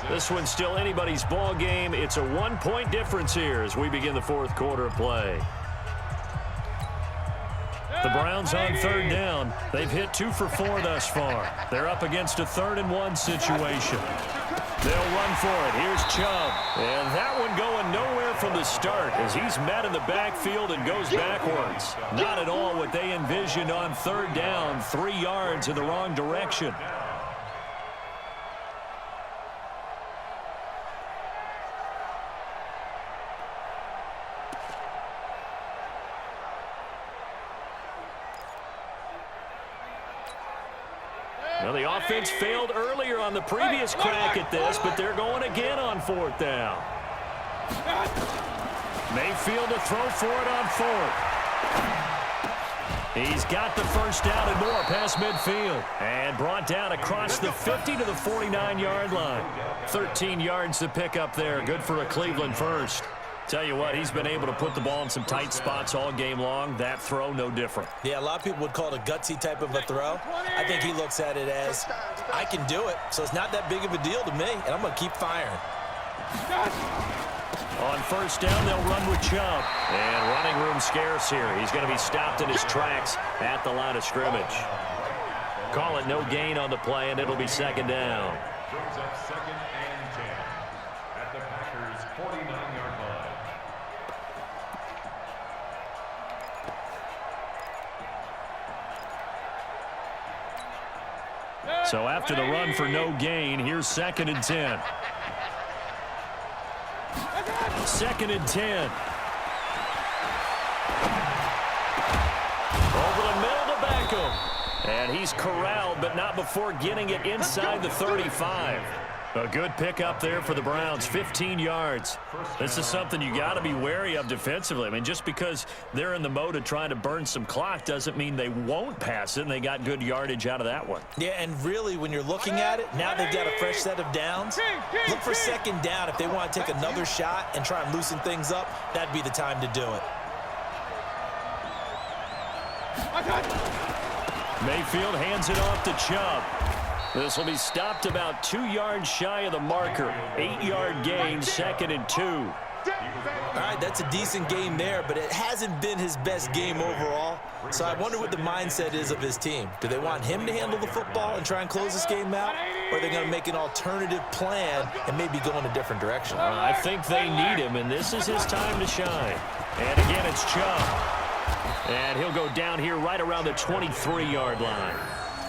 This one's still anybody's ball game. It's a one-point difference here as we begin the fourth quarter of play. The Browns on third down. They've hit 2 for 4 thus far. They're up against a 3rd-and-1 situation. They'll run for it. Here's Chubb. And that one going nowhere from the start as he's met in the backfield and goes backwards. Not at all what they envisioned on third down. 3 yards in the wrong direction. Well, the offense failed earlier on the previous crack at this, but they're going again on 4th down. Mayfield to throw for it on 4th. He's got the first down and more past midfield. And brought down across the 50 to the 49-yard line. 13 yards to pick up there. Good for a Cleveland first. Tell you what, he's been able to put the ball in some tight spots all game long. That throw, no different. Yeah, a lot of people would call it a gutsy type of a throw. I think he looks at it as, I can do it, so it's not that big of a deal to me, and I'm going to keep firing. On first down, they'll run with Chubb. And running room scarce here. He's going to be stopped in his tracks at the line of scrimmage. Call it no gain on the play, and it'll be 2nd down. Brings up 2nd and 10 at the Packers' 49-yard line. So after the run for no gain, here's 2nd and 10. 2nd and 10. Over the middle to Beckham. And he's corralled, but not before getting it inside the 35. A good pickup there for the Browns, 15 yards. This is something you got to be wary of defensively. I mean, just because they're in the mode of trying to burn some clock doesn't mean they won't pass it, and they got good yardage out of that one. Yeah, and really, when you're looking at it, now they've got a fresh set of downs. Look for 2nd down. If they want to take another shot and try and loosen things up, that'd be the time to do it. Mayfield hands it off to Chubb. This will be stopped about 2 yards shy of the marker. 8-yard gain, 2nd and 2. All right, that's a decent game there, but it hasn't been his best game overall. So I wonder what the mindset is of his team. Do they want him to handle the football and try and close this game out? Or are they going to make an alternative plan and maybe go in a different direction? I think they need him, and this is his time to shine. And again, it's Chubb. And he'll go down here right around the 23-yard line.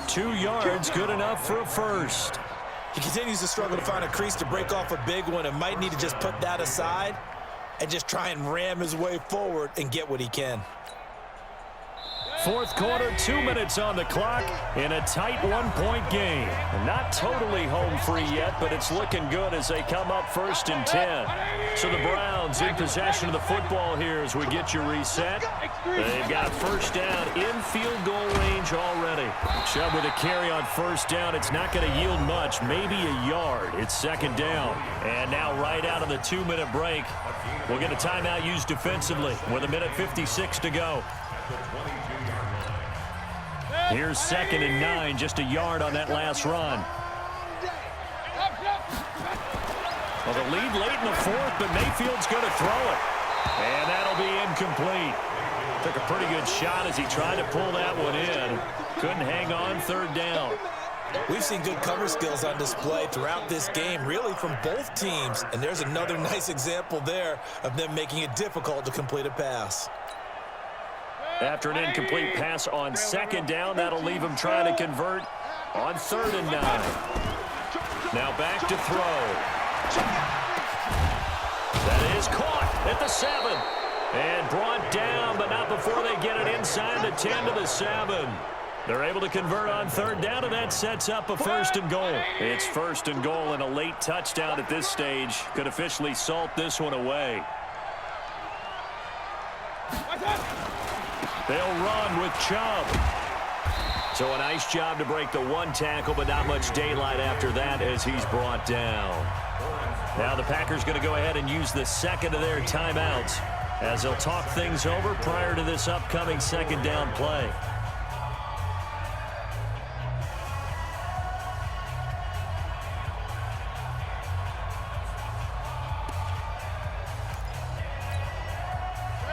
2 yards, good enough for a first. He continues to struggle to find a crease to break off a big one and might need to just put that aside and just try and ram his way forward and get what he can. Fourth quarter, 2 minutes on the clock in a tight 1-point game. Not totally home free yet, but it's looking good as they come up 1st and 10. So the Browns in possession of the football here as we get you reset. They've got first down in field goal range already. Chubb with a carry on first down. It's not going to yield much, maybe a yard. It's 2nd down. And now right out of the 2-minute break, we'll get a timeout used defensively with 1:56 to go. Here's 2nd and 9, just a yard on that last run. Well, the lead late in the 4th, but Mayfield's going to throw it. And that'll be incomplete. Took a pretty good shot as he tried to pull that one in. Couldn't hang on 3rd down. We've seen good cover skills on display throughout this game, really from both teams. And there's another nice example there of them making it difficult to complete a pass. After an incomplete pass on 2nd down, that'll leave him trying to convert on 3rd and 9. Now back to throw. That is caught at the 7. And brought down, but not before they get it inside the 10 to the 7. They're able to convert on 3rd down, and that sets up a 1st and goal. It's 1st and goal, and a late touchdown at this stage could officially salt this one away. They'll run with Chubb. So a nice job to break the 1 tackle, but not much daylight after that as he's brought down. Now the Packers going to go ahead and use the 2nd of their timeouts as they'll talk things over prior to this upcoming 2nd down play.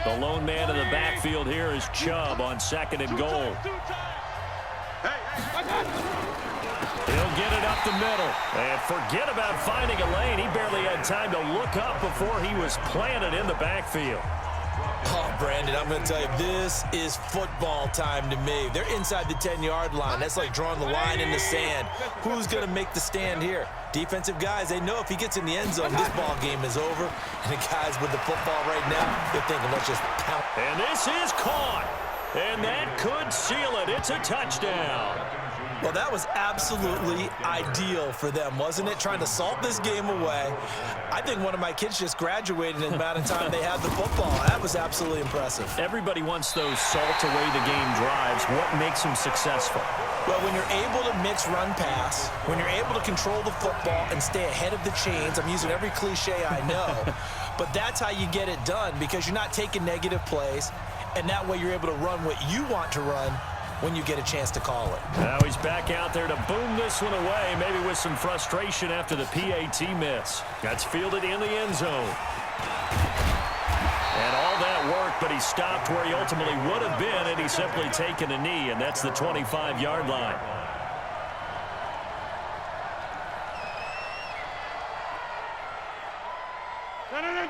The lone man in the backfield here is Chubb on 2nd and goal. He'll get it up the middle. And forget about finding a lane. He barely had time to look up before he was planted in the backfield. Oh, Brandon, I'm going to tell you, this is football time to me. They're inside the 10-yard line. That's like drawing the line in the sand. Who's going to make the stand here? Defensive guys, they know if he gets in the end zone, this ball game is over. And the guys with the football right now, they're thinking, let's just pound. And this is caught. And that could seal it. It's a touchdown. Well, that was absolutely ideal for them, wasn't it? Trying to salt this game away. I think one of my kids just graduated in the amount of time they had the football. That was absolutely impressive. Everybody wants those salt-away-the-game drives. What makes them successful? Well, when you're able to mix run-pass, when you're able to control the football and stay ahead of the chains, I'm using every cliche I know, but that's how you get it done because you're not taking negative plays, and that way you're able to run what you want to run when you get a chance to call it. Now he's back out there to boom this one away, maybe with some frustration after the PAT miss. That's fielded in the end zone. And all that work, but he stopped where he ultimately would have been, and he's simply taken a knee, and that's the 25-yard line.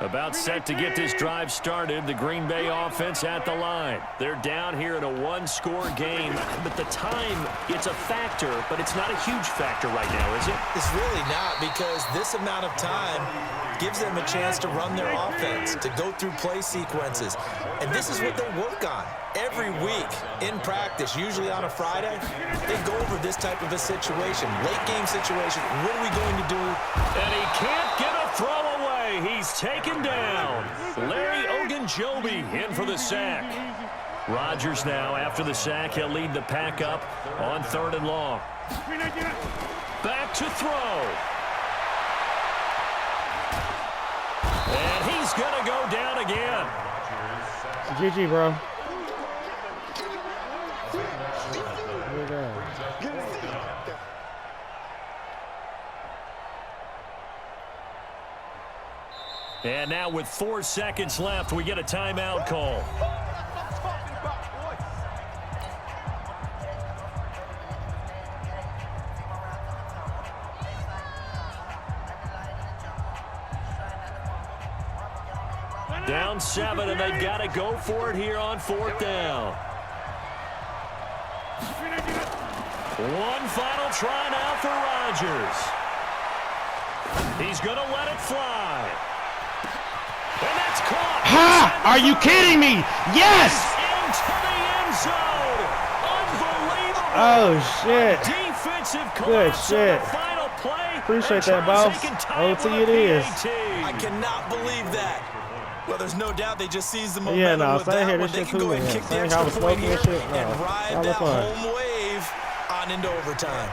About set to get this drive started. The Green Bay offense at the line. They're down here in a one-score game. But the time, it's a factor, but it's not a huge factor right now, is it? It's really not because this amount of time gives them a chance to run their offense, to go through play sequences. And this is what they work on every week in practice, usually on a Friday. They go over this type of a situation, late-game situation. What are we going to do? And he can't get a throw away. He's taken down. Larry Ogunjobi in for the sack. Rodgers now, after the sack, he'll lead the pack up on 3rd and long. Back to throw. And he's going to go down again. GG, bro. And now with 4 seconds left, we get a timeout call. Down 7, and they've got to go for it here on 4th down. One final try now for Rodgers. He's going to let it fly. And that's caught. Ha! Are you kidding me? Yes! Into the end zone. Unbelievable. Oh, shit. Defensive Good collapse shit. on the final play. Appreciate that, boss. OT it is. I cannot believe that. Well, there's no doubt they just seized the momentum Yeah, no, with same that here. one. This They shit can too, go ahead and man. kick the Same how extra I was point here smoking and shit. and No, ride that was that fun. home wave on into overtime.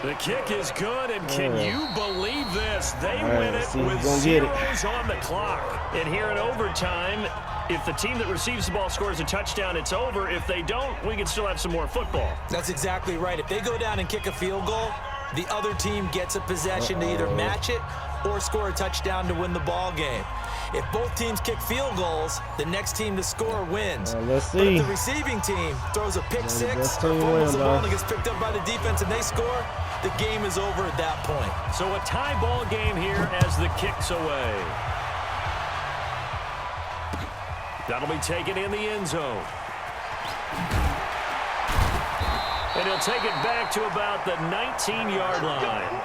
The kick is good, and can you believe this? They All right, win it see who's with gonna get it. zeros on the clock. And here in overtime, if the team that receives the ball scores a touchdown, it's over. If they don't, we can still have some more football. That's exactly right. If they go down and kick a field goal, the other team gets a possession to either match it or score a touchdown to win the ball game. If both teams kick field goals, the next team to score wins. Let's But see. if the receiving team throws a pick six, best or team fumbles win, the ball dog. and gets picked up by the defense and they score, the game is over at that point. So a tie ball game here as the kick's away. That'll be taken in the end zone. And he'll take it back to about the 19-yard line.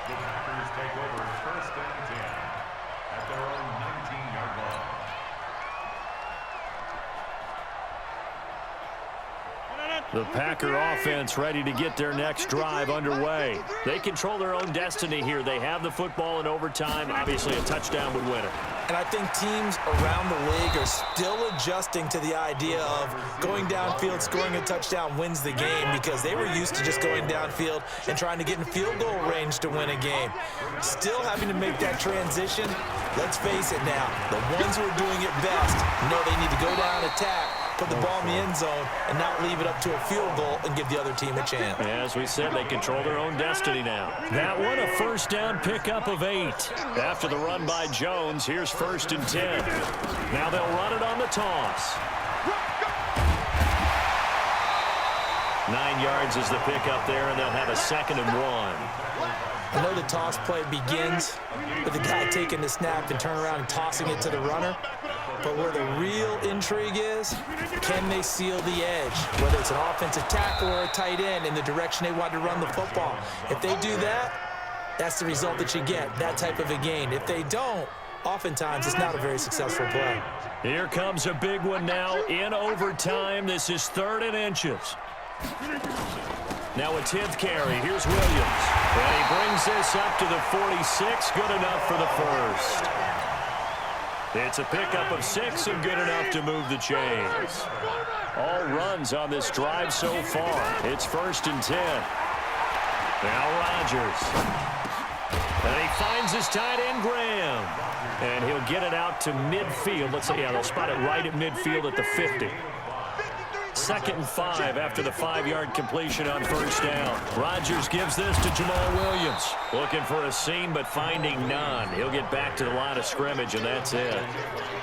The Packers take over 1st and 10 at their own 19-yard line. The Packer offense ready to get their next drive underway. They control their own destiny here. They have the football in overtime. Obviously, a touchdown would win it. And I think teams around the league are still adjusting to the idea of going downfield, scoring a touchdown wins the game because they were used to just going downfield and trying to get in field goal range to win a game. Still having to make that transition. Let's face it now, the ones who are doing it best know they need to go down, attack, put the ball in the end zone, and not leave it up to a field goal and give the other team a chance. As we said, they control their own destiny now. That one, a first down pickup of 8. After the run by Jones, here's 1st and 10. Now they'll run it on the toss. 9 yards is the pickup there, and they'll have a 2nd and 1. I know the toss play begins with the guy taking the snap and turn around and tossing it to the runner. But where the real intrigue is, can they seal the edge? Whether it's an offensive tackle or a tight end in the direction they want to run the football. If they do that, that's the result that you get, that type of a gain. If they don't, oftentimes it's not a very successful play. Here comes a big one now in overtime. This is 3rd and inches. Now a 10th carry. Here's Williams. And he brings this up to the 46. Good enough for the first. It's a pickup of 6 and good enough to move the chains. All runs on this drive so far. It's 1st and 10. Now Rodgers. And he finds his tight end, Graham. And he'll get it out to midfield. Let's say, yeah, they'll spot it right at midfield at the 50. 2nd and 5 after the 5-yard completion on 1st down. Rodgers gives this to Jamal Williams. Looking for a seam, but finding none. He'll get back to the line of scrimmage, and that's it.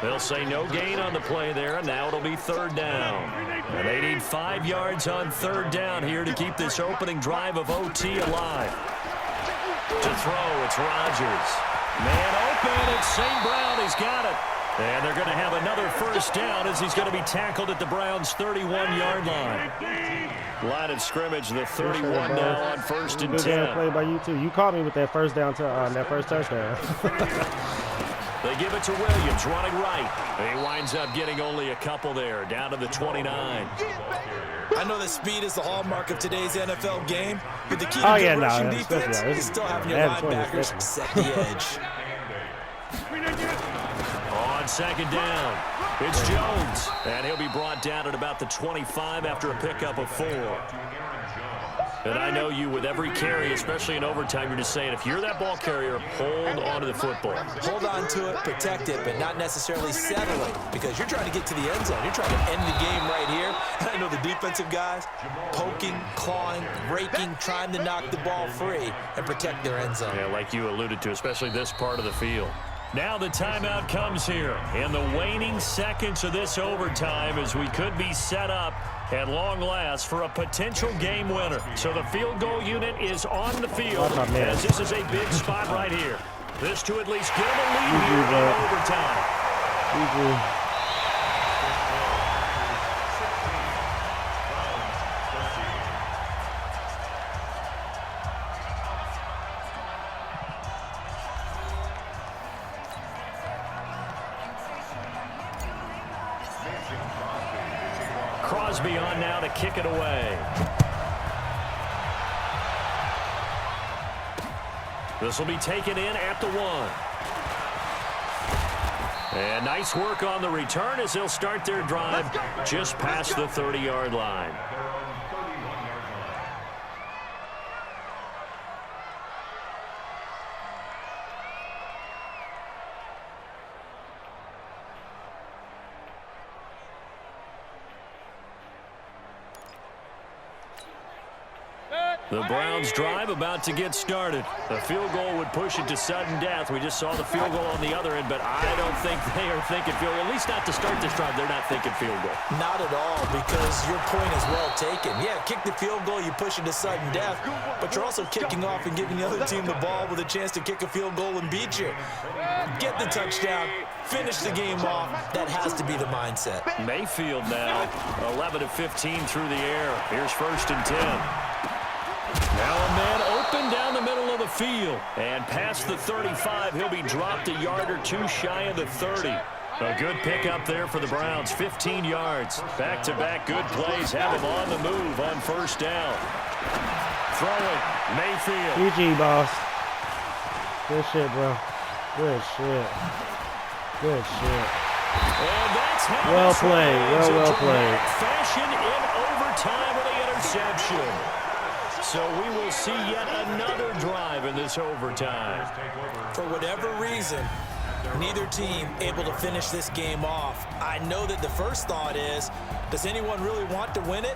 They'll say no gain on the play there, and now it'll be 3rd down. And they need 5 yards on 3rd down here to keep this opening drive of OT alive. To throw, it's Rodgers. Man open, it's St. Brown. He's got it. And they're going to have another 1st down as he's going to be tackled at the Browns' 31-yard line. Line of scrimmage, the 31 now on 1st and 10. Play by you too. You caught me with that first down that first touchdown. They give it to Williams, running right. And he winds up getting only a couple there, down to the 29. I know that speed is the hallmark of today's NFL game, but the key to good rushing defense is still having your linebackers set the edge. On 2nd down, it's Jones, and he'll be brought down at about the 25 after a pickup of 4. And I know you, with every carry, especially in overtime, you're just saying, if you're that ball carrier, hold on to the football. Hold on to it, protect it, but not necessarily settle it, because you're trying to get to the end zone. You're trying to end the game right here. And I know the defensive guys poking, clawing, raking, trying to knock the ball free and protect their end zone. Yeah, like you alluded to, especially this part of the field. Now the timeout comes here in the waning seconds of this overtime as we could be set up at long last for a potential game winner. So the field goal unit is on the field as this is a big spot right here. This to at least get them a lead here in overtime. Crosby on now to kick it away. This will be taken in at the 1. And nice work on the return as they'll start their drive just past the 30-yard line. The Browns drive about to get started. A field goal would push it to sudden death. We just saw the field goal on the other end, but I don't think they are thinking field goal. At least not to start this drive. They're not thinking field goal. Not at all, because your point is well taken. Yeah, kick the field goal, you push it to sudden death, but you're also kicking off and giving the other team the ball with a chance to kick a field goal and beat you. Get the touchdown, finish the game off. That has to be the mindset. Mayfield now, 11 of 15 through the air. Here's 1st and 10. Now a man open down the middle of the field. And past the 35, he'll be dropped a yard or two shy of the 30. A good pickup there for the Browns, 15 yards. Back-to-back good plays have him on the move on 1st down. Throwing, Mayfield. GG, boss. Good shit, bro. Good shit. Good shit. And that's how well played. Well played. Fashion in overtime with the interception. So we will see yet another drive in this overtime. For whatever reason, Neither team able to finish this game off. I know that the first thought is, does anyone really want to win it?